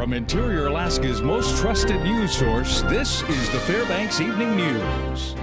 From Interior Alaska's most trusted news source, this is the Fbx Evening News.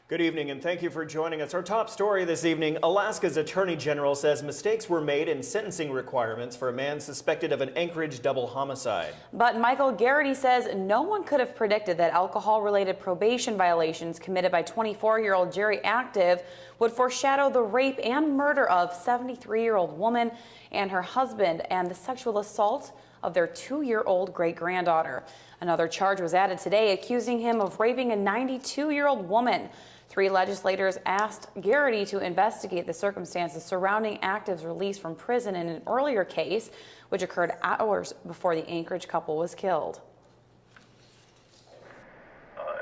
Good evening and thank you for joining us. Our top story this evening, Alaska's Attorney General says mistakes were made in sentencing requirements for a man suspected of an Anchorage double homicide. But Michael Garrity says no one could have predicted that alcohol-related probation violations committed by 24-year-old Jerry Active would foreshadow the rape and murder of 73-year-old woman and her husband and the sexual assault of their 2-year-old great-granddaughter. Another charge was added today, accusing him of raping a 92-year-old woman. 3 legislators asked Garrity to investigate the circumstances surrounding Active's release from prison in an earlier case, which occurred hours before the Anchorage couple was killed.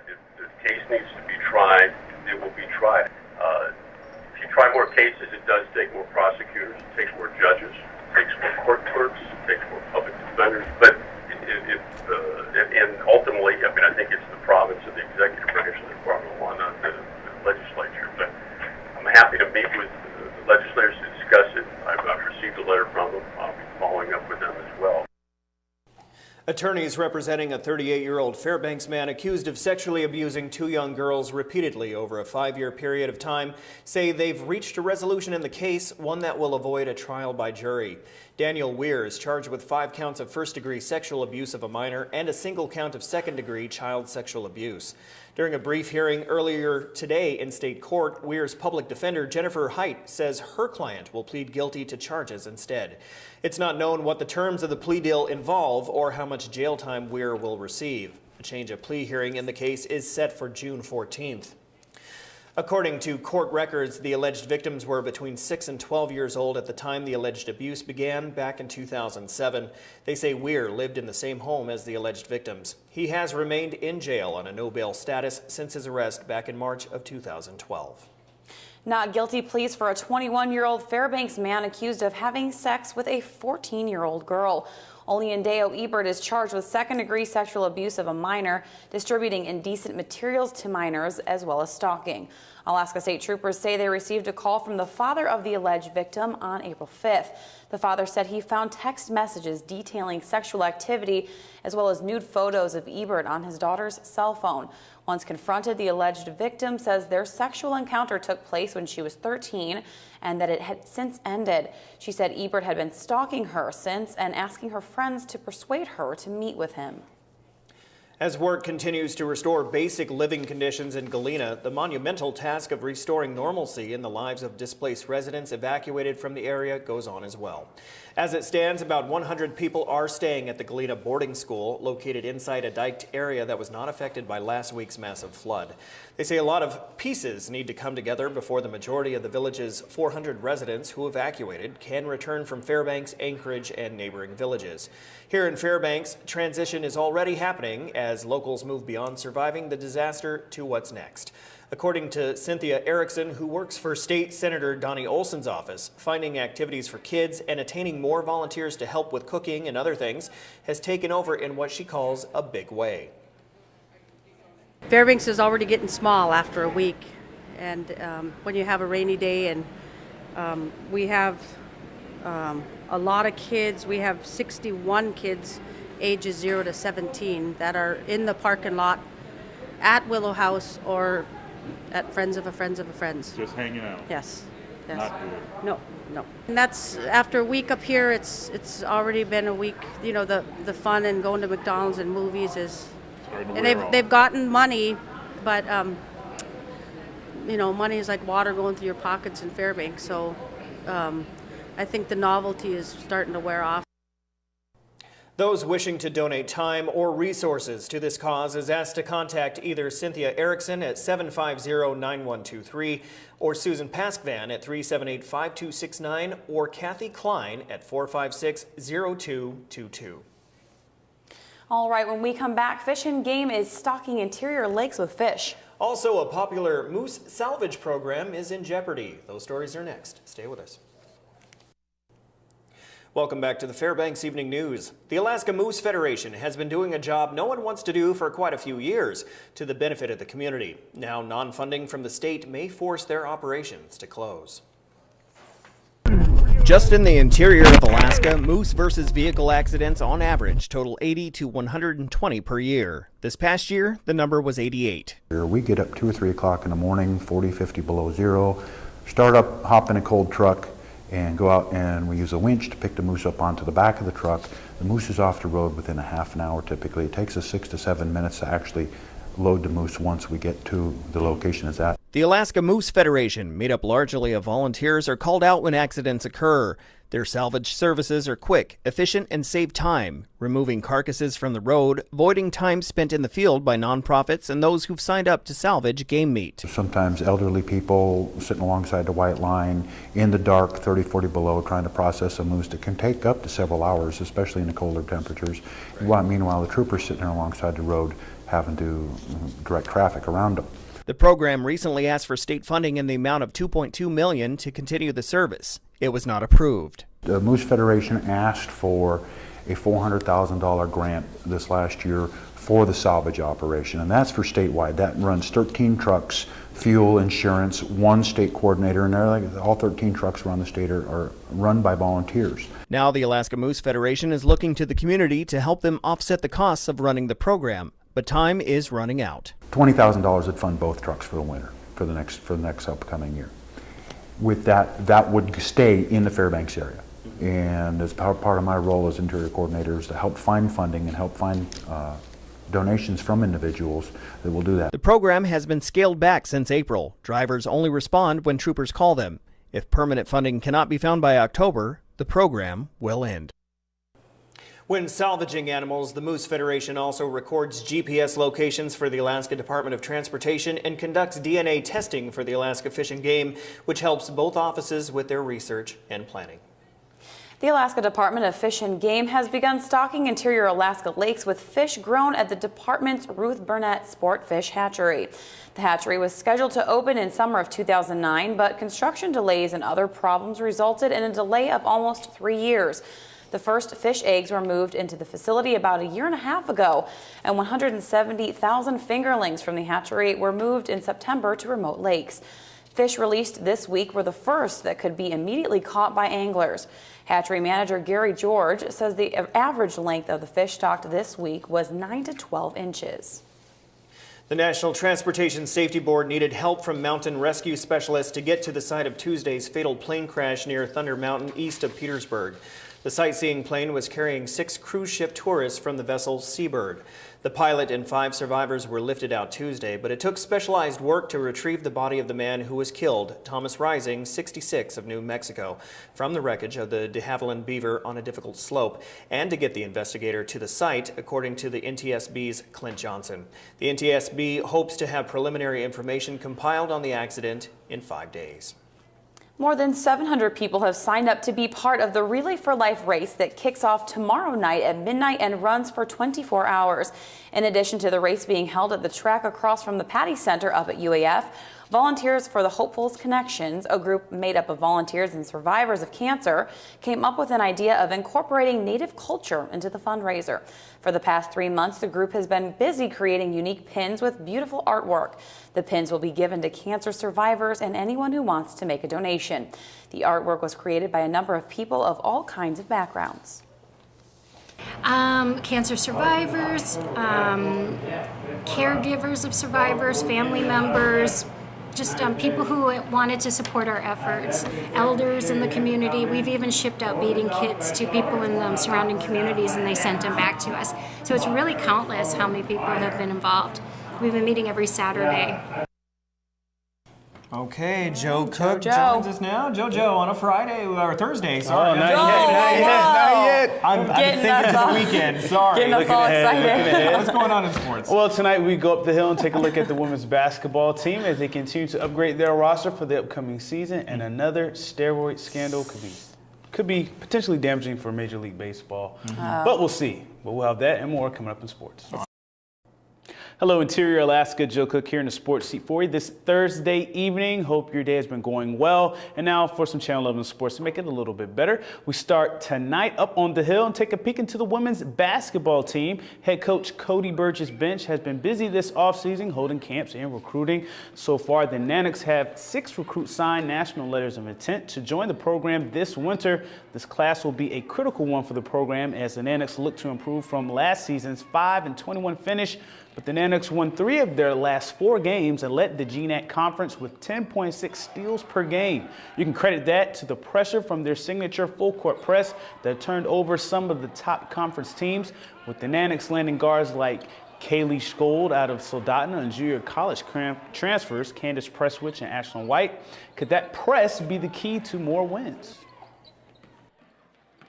If the case needs to be tried, it will be tried. If you try more cases, it does take more prosecutors, it takes more judges, it takes more court clerks, it takes more public defenders. But and ultimately, I think it's the province of the executive branch of the Department of Law, not the legislature. But I'm happy to meet with the legislators to discuss it. I've received a letter from them. I'll be following up with them as well. Attorneys representing a 38-year-old Fairbanks man accused of sexually abusing 2 young girls repeatedly over a 5-year period of time say they've reached a resolution in the case, one that will avoid a trial by jury. Daniel Weir is charged with 5 counts of first-degree sexual abuse of a minor and a single count of second-degree child sexual abuse. During a brief hearing earlier today in state court, Weir's public defender, Jennifer Height, says her client will plead guilty to charges instead. It's not known what the terms of the plea deal involve or how much jail time Weir will receive. A change of plea hearing in the case is set for June 14th. According to court records, the alleged victims were between 6 and 12 years old at the time the alleged abuse began back in 2007. They say Weir lived in the same home as the alleged victims. He has remained in jail on a no-bail status since his arrest back in March of 2012. Not guilty pleas for a 21-year-old Fairbanks man accused of having sex with a 14-year-old girl. Deo Ebert is charged with second-degree sexual abuse of a minor, distributing indecent materials to minors, as well as stalking. Alaska State Troopers say they received a call from the father of the alleged victim on April 5th. The father said he found text messages detailing sexual activity as well as nude photos of Ebert on his daughter's cell phone. Once confronted, the alleged victim says their sexual encounter took place when she was 13 and that it had since ended. She said Ebert had been stalking her since and asking her friends to persuade her to meet with him. As work continues to restore basic living conditions in Galena, the monumental task of restoring normalcy in the lives of displaced residents evacuated from the area goes on as well. As it stands, about 100 people are staying at the Galena boarding school, located inside a diked area that was not affected by last week's massive flood. They say a lot of pieces need to come together before the majority of the village's 400 residents who evacuated can return from Fairbanks, Anchorage, and neighboring villages. Here in Fairbanks, transition is already happening as locals move beyond surviving the disaster to what's next. According to Cynthia Erickson, who works for State Senator Donnie Olson's office, finding activities for kids and attaining more volunteers to help with cooking and other things has taken over in what she calls a big way. Fairbanks is already getting small after a week, and when you have a rainy day, and we have a lot of kids. We have 61 kids ages 0 to 17 that are in the parking lot at Willow House or at Friends of a Friends of a Friends. Just hanging out. Yes. Not good. No. And that's after a week up here. It's already been a week. You know, the fun and going to McDonald's and movies is. And they've gotten money, but you know, money is like water going through your pockets in Fairbanks. So I think the novelty is starting to wear off. Those wishing to donate time or resources to this cause is asked to contact either Cynthia Erickson at 750-9123 or Susan Paskvan at 378-5269 or Kathy Klein at 456-0222. All right, when we come back, Fish and Game is stocking interior lakes with fish. Also, a popular moose salvage program is in jeopardy. Those stories are next. Stay with us. Welcome back to the Fbx Evening News. The Alaska Moose Federation has been doing a job no one wants to do for quite a few years to the benefit of the community. Now, non-funding from the state may force their operations to close. Just in the interior of Alaska, moose versus vehicle accidents on average total 80 to 120 per year. This past year, the number was 88. We get up 2 or 3 o'clock in the morning, 40, 50 below zero, start up, hop in a cold truck, and go out, and we use a winch to pick the moose up onto the back of the truck. The moose is off the road within a half an hour typically. It takes us 6 to 7 minutes to actually load the moose once we get to the location it's at. The Alaska Moose Federation, made up largely of volunteers, are called out when accidents occur. Their salvage services are quick, efficient, and save time, removing carcasses from the road, voiding time spent in the field by nonprofits and those who've signed up to salvage game meat. Sometimes elderly people sitting alongside the white line in the dark, 30, 40 below, trying to process a moose that can take up to several hours, especially in the colder temperatures. Meanwhile, the troopers sitting there alongside the road having to direct traffic around them. The program recently asked for state funding in the amount of $2.2 million to continue the service. It was not approved. The Moose Federation asked for a $400,000 grant this last year for the salvage operation, and that's for statewide. That runs 13 trucks, fuel, insurance, 1 state coordinator, and all 13 trucks around the state are run by volunteers. Now the Alaska Moose Federation is looking to the community to help them offset the costs of running the program, but time is running out. $20,000 would fund both trucks for the winter, for the next upcoming year. With that would stay in the Fairbanks area. And as part of my role as interior coordinator is to help find funding and help find donations from individuals that will do that. The program has been scaled back since April. Drivers only respond when troopers call them. If permanent funding cannot be found by October, the program will end. When salvaging animals, the Moose Federation also records GPS locations for the Alaska Department of Transportation and conducts DNA testing for the Alaska Fish and Game, which helps both offices with their research and planning. The Alaska Department of Fish and Game has begun stocking interior Alaska lakes with fish grown at the department's Ruth Burnett Sport Fish Hatchery. The hatchery was scheduled to open in summer of 2009, but construction delays and other problems resulted in a delay of almost 3 years. The first fish eggs were moved into the facility about a year and a half ago, and 170,000 fingerlings from the hatchery were moved in September to remote lakes. Fish released this week were the first that could be immediately caught by anglers. Hatchery manager Gary George says the average length of the fish stocked this week was 9 to 12 inches. The National Transportation Safety Board needed help from mountain rescue specialists to get to the site of Tuesday's fatal plane crash near Thunder Mountain east of Petersburg. The sightseeing plane was carrying 6 cruise ship tourists from the vessel Seabird. The pilot and 5 survivors were lifted out Tuesday, but it took specialized work to retrieve the body of the man who was killed, Thomas Rising, 66, of New Mexico, from the wreckage of the de Havilland Beaver on a difficult slope, and to get the investigator to the site, according to the NTSB's Clint Johnson. The NTSB hopes to have preliminary information compiled on the accident in 5 days. More than 700 people have signed up to be part of the Relay for Life race that kicks off tomorrow night at midnight and runs for 24 hours. In addition to the race being held at the track across from the Patty Center up at UAF, Volunteers for the Hopefuls Connections, a group made up of volunteers and survivors of cancer, came up with an idea of incorporating Native culture into the fundraiser. For the past 3 months, the group has been busy creating unique pins with beautiful artwork. The pins will be given to cancer survivors and anyone who wants to make a donation. The artwork was created by a number of people of all kinds of backgrounds. Cancer survivors, caregivers of survivors, family members, just people who wanted to support our efforts, elders in the community. We've even shipped out beading kits to people in the surrounding communities, and they sent them back to us. So it's really countless how many people have been involved. We've been meeting every Saturday. Okay, Joe Cook joins us now. Joe on a Friday or Thursday. Sorry, not yet. I'm thinking of the weekend. Sorry. Getting us all excited. What's going on in sports? Well, tonight we go up the hill and take a look at the women's basketball team as they continue to upgrade their roster for the upcoming season, and another steroid scandal could be potentially damaging for Major League Baseball. But we'll see. But we'll have that and more coming up in sports. Hello, Interior Alaska. Joe Cook here in the sports seat for you this Thursday evening. Hope your day has been going well. And now for some Channel 11 sports to make it a little bit better. We start tonight up on the hill and take a peek into the women's basketball team. Head coach Cody Burgess' bench has been busy this offseason holding camps and recruiting. So far, the Nanniks have 6 recruits signed national letters of intent to join the program this winter. This class will be a critical one for the program as the Nanniks look to improve from last season's 5-21 finish. But the Nanniks won 3 of their last 4 games and led the GNAC conference with 10.6 steals per game. You can credit that to the pressure from their signature full-court press that turned over some of the top conference teams, with the Nanniks landing guards like Kaylee Skold out of Soldotna and junior college transfers Candace Presswich and Ashlyn White. Could that press be the key to more wins?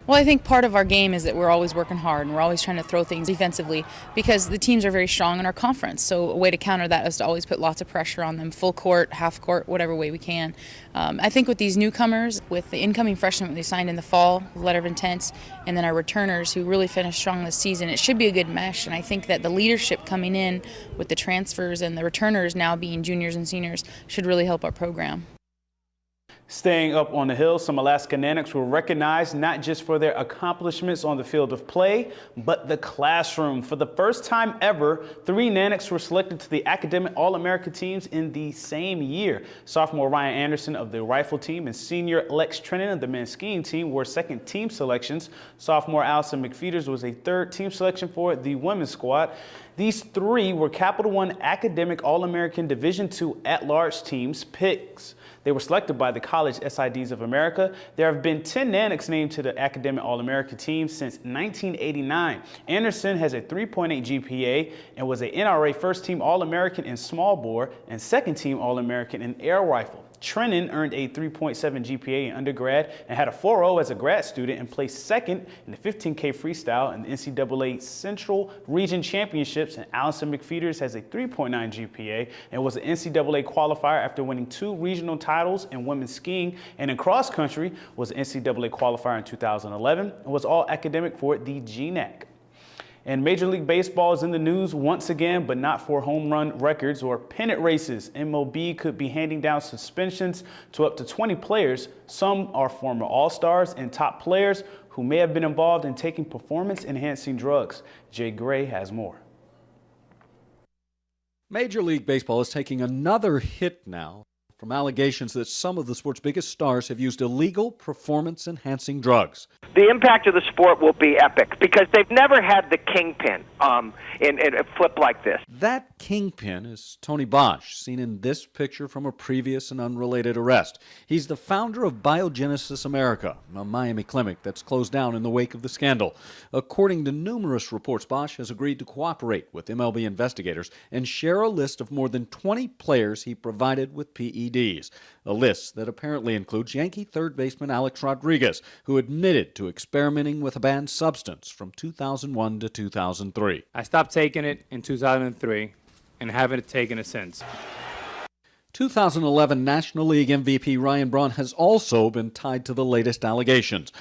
Well, I think part of our game is that we're always working hard and we're always trying to throw things defensively because the teams are very strong in our conference. So a way to counter that is to always put lots of pressure on them, full court, half court, whatever way we can. I think with these newcomers, with the incoming freshmen they signed in the fall, letter of intent, and then our returners who really finished strong this season, it should be a good mesh. And I think that the leadership coming in with the transfers and the returners now being juniors and seniors should really help our program. Staying up on the hill, some Alaska Nanniks were recognized not just for their accomplishments on the field of play, but the classroom. For the first time ever, 3 Nanniks were selected to the academic All-America teams in the same year. Sophomore Ryan Anderson of the rifle team and senior Lex Trennan of the men's skiing team were second team selections. Sophomore Allison McFeeters was a third team selection for the women's squad. These 3 were Capital One Academic All-American Division II at-large teams picks. They were selected by the College SIDs of America. There have been 10 Nanniks named to the Academic All-America team since 1989. Anderson has a 3.8 GPA and was a NRA first-team All-American in small bore and second-team All-American in air rifle. Trennan earned a 3.7 GPA in undergrad and had a 4.0 as a grad student and placed second in the 15K freestyle in the NCAA Central Region Championships. And Allison McFeeters has a 3.9 GPA and was an NCAA qualifier after winning 2 regional titles in women's skiing, and in cross country was an NCAA qualifier in 2011 and was all academic for the GNAC. And Major League Baseball is in the news once again, but not for home run records or pennant races. MLB could be handing down suspensions to up to 20 players. Some are former All-Stars and top players who may have been involved in taking performance-enhancing drugs. Jay Gray has more. Major League Baseball is taking another hit now from allegations that some of the sport's biggest stars have used illegal performance-enhancing drugs. The impact of the sport will be epic because they've never had the kingpin in a flip like this. That kingpin is Tony Bosch, seen in this picture from a previous and unrelated arrest. He's the founder of Biogenesis America, a Miami clinic that's closed down in the wake of the scandal. According to numerous reports, Bosch has agreed to cooperate with MLB investigators and share a list of more than 20 players he provided with PEDs, a list that apparently includes Yankee third baseman Alex Rodriguez, who admitted to experimenting with a banned substance from 2001 to 2003. I stopped taking it in 2003 and haven't taken it since. 2011 National League MVP Ryan Braun has also been tied to the latest allegations.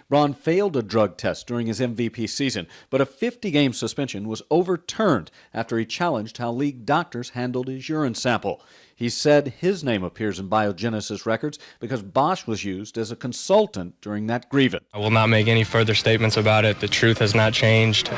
Braun failed a drug test during his MVP season, but a 50-game suspension was overturned after he challenged how league doctors handled his urine sample. He said his name appears in Biogenesis records because Bosch was used as a consultant during that grievance. I will not make any further statements about it. The truth has not changed.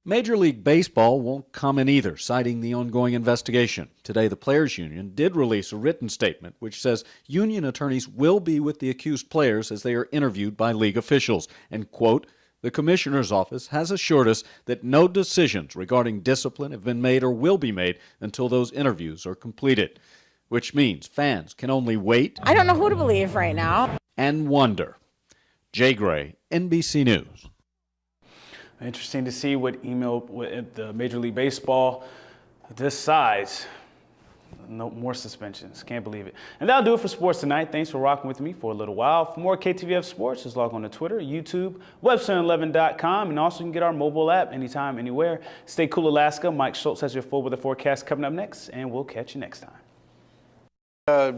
Major League Baseball won't comment either, citing the ongoing investigation. Today, the Players Union did release a written statement which says union attorneys will be with the accused players as they are interviewed by league officials. And, quote, the commissioner's office has assured us that no decisions regarding discipline have been made or will be made until those interviews are completed. Which means fans can only wait. I don't know who to believe right now. And wonder. Jay Gray, NBC News. Interesting to see what the Major League Baseball decides. No more suspensions. Can't believe it. And that'll do it for sports tonight. Thanks for rocking with me for a little while. For more KTVF sports, just log on to Twitter, YouTube, webcenter11.com, and also you can get our mobile app anytime, anywhere. Stay cool, Alaska. Mike Schultz has your full weather forecast coming up next, and we'll catch you next time.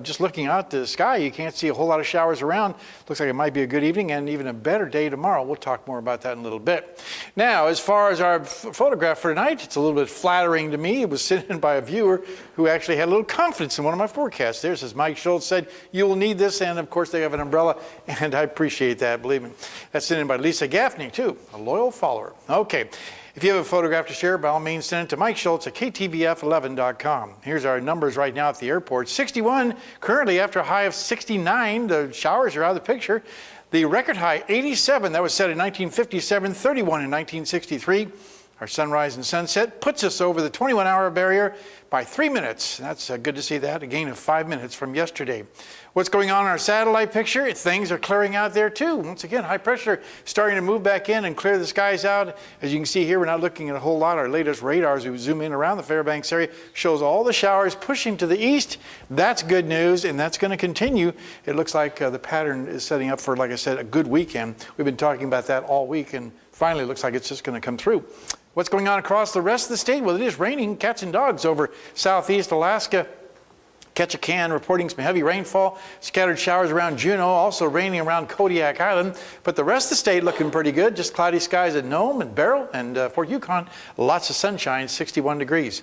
Just looking out the sky, you can't see a whole lot of showers around. Looks like it might be a good evening and even a better day tomorrow. We'll talk more about that in a little bit. Now, as far as our photograph for tonight, it's a little bit flattering to me. It was sent in by a viewer who actually had a little confidence in one of my forecasts there. It says, Mike Schultz said, you will need this. And of course, they have an umbrella. And I appreciate that, believe me. That's sent in by Lisa Gaffney, too, a loyal follower. Okay. If you have a photograph to share, by all means, send it to Mike Schultz at KTVF11.com. Here's our numbers right now at the airport. 61 currently after a high of 69. The showers are out of the picture. The record high, 87. That was set in 1957, 31 in 1963. Our sunrise and sunset puts us over the 21-hour barrier by 3 minutes. That's good to see that, a gain of 5 minutes from yesterday. What's going on in our satellite picture? Things are clearing out there too. Once again, high pressure starting to move back in and clear the skies out. As you can see here, we're not looking at a whole lot. Our latest radar, as we zoom in around the Fairbanks area, shows all the showers pushing to the east. That's good news, and that's going to continue. It looks like the pattern is setting up for, like I said, a good weekend. We've been talking about that all week, and finally it looks like it's just going to come through. What's going on across the rest of the state? Well, it is raining cats and dogs over southeast Alaska. Ketchikan reporting some heavy rainfall, scattered showers around Juneau, also raining around Kodiak Island. But the rest of the state looking pretty good. Just cloudy skies at Nome and Barrow and Fort Yukon. Lots of sunshine, 61 degrees.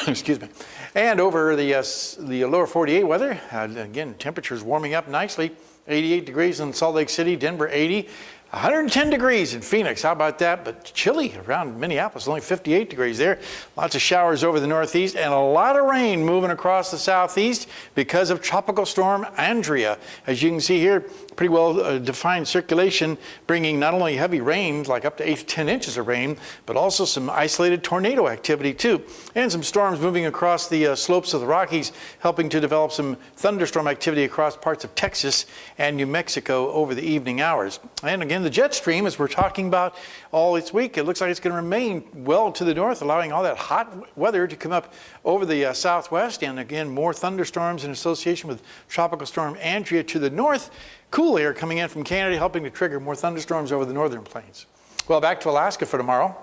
Excuse me. And over the lower 48 weather, again, temperatures warming up nicely. 88 degrees in Salt Lake City, Denver 80. 110 degrees in Phoenix, how about that? But chilly around Minneapolis, only 58 degrees there. Lots of showers over the northeast and a lot of rain moving across the southeast because of Tropical Storm Andrea. As you can see here, pretty well defined circulation, bringing not only heavy rain, like up to 8 to 10 inches of rain, but also some isolated tornado activity too. And some storms moving across the slopes of the Rockies, helping to develop some thunderstorm activity across parts of Texas and New Mexico over the evening hours. And again, the jet stream, as we're talking about all this week, it looks like it's going to remain well to the north, allowing all that hot weather to come up over the southwest. And again, more thunderstorms in association with Tropical Storm Andrea to the north. Cool air coming in from Canada, helping to trigger more thunderstorms over the northern plains. Well, back to Alaska for tomorrow.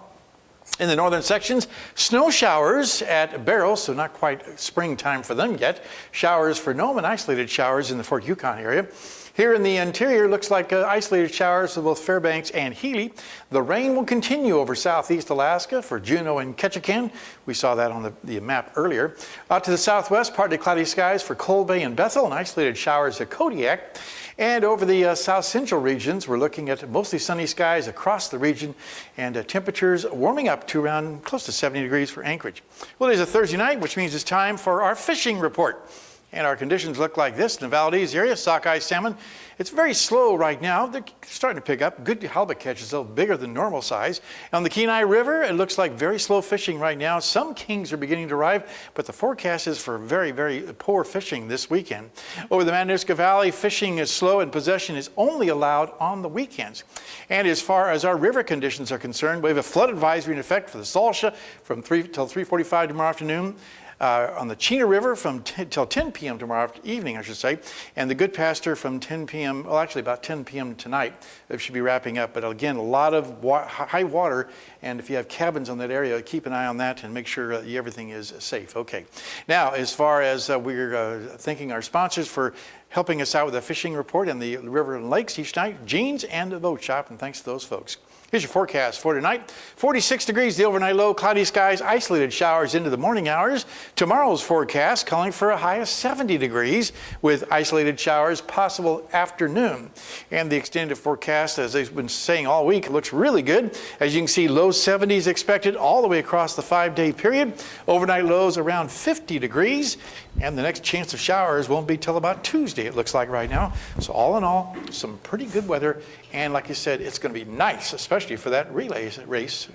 In the northern sections, snow showers at Barrow, so not quite springtime for them yet. Showers for Nome and isolated showers in the Fort Yukon area. Here in the interior, looks like isolated showers for both Fairbanks and Healy. The rain will continue over southeast Alaska for Juneau and Ketchikan. We saw that on the map earlier. Out to the southwest, partly cloudy skies for Cold Bay and Bethel, and isolated showers at Kodiak. And over the south central regions, we're looking at mostly sunny skies across the region and temperatures warming up to around close to 70 degrees for Anchorage. Well, it is a Thursday night, which means it's time for our fishing report. And our conditions look like this in the Valdez area, sockeye salmon. It's very slow right now. They're starting to pick up. Good halibut catches, though, bigger than normal size. On the Kenai River, it looks like very slow fishing right now. Some kings are beginning to arrive, but the forecast is for very, very poor fishing this weekend. Over the Matanuska Valley, fishing is slow and possession is only allowed on the weekends. And as far as our river conditions are concerned, we have a flood advisory in effect for the Salsha from 3 till 3:45 tomorrow afternoon. On the Chena River from till 10 p.m. tomorrow evening, I should say, and the Good Pasture from 10 p.m., well, actually about 10 p.m. tonight. It should be wrapping up. But again, a lot of high water, and if you have cabins on that area, keep an eye on that and make sure everything is safe. Okay. Now, as far as we're thanking our sponsors for helping us out with the fishing report and the river and lakes each night, Jeans and the Boat Shop, and thanks to those folks. Here's your forecast for tonight. 46 degrees, the overnight low, cloudy skies, isolated showers into the morning hours. Tomorrow's forecast calling for a high of 70 degrees with isolated showers possible afternoon. And the extended forecast, as they've been saying all week, looks really good. As you can see, low 70s expected all the way across the 5-day period. Overnight lows around 50 degrees. And the next chance of showers won't be till about Tuesday, it looks like right now. So all in all, some pretty good weather. And like you said, it's going to be nice, especially for that relay race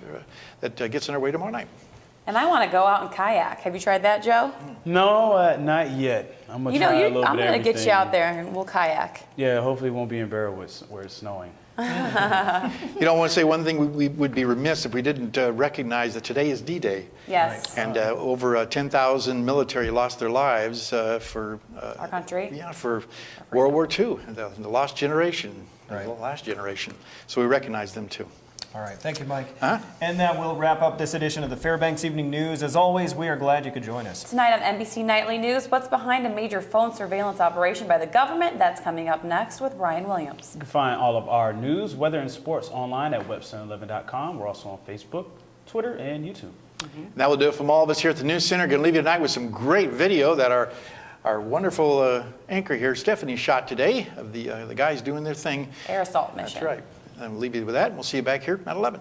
that gets underway tomorrow night. And I want to go out and kayak. Have you tried that, Joe? No, not yet. I'm going to try a little bit of everything. I'm going to get you out there and we'll kayak. Yeah, hopefully it won't be in Barrow where it's snowing. You know, I want to say one thing, we would be remiss if we didn't recognize that today is D-Day. Yes. And over 10,000 military lost their lives for our country. Yeah, for World War II, the lost generation, the last generation. So we recognize them too. All right, thank you, Mike. And that will wrap up this edition of the Fairbanks Evening News. As always, we are glad you could join us. Tonight on NBC Nightly News, what's behind a major phone surveillance operation by the government? That's coming up next with Brian Williams. You can find all of our news, weather, and sports online at webcenter11.com. We're also on Facebook, Twitter, and YouTube. That will do it from all of us here at the News Center. Going to leave you tonight with some great video that our wonderful anchor here, Stephanie, shot today of the guys doing their thing. Air assault mission. That's right. And we'll leave you with that, and we'll see you back here at 11.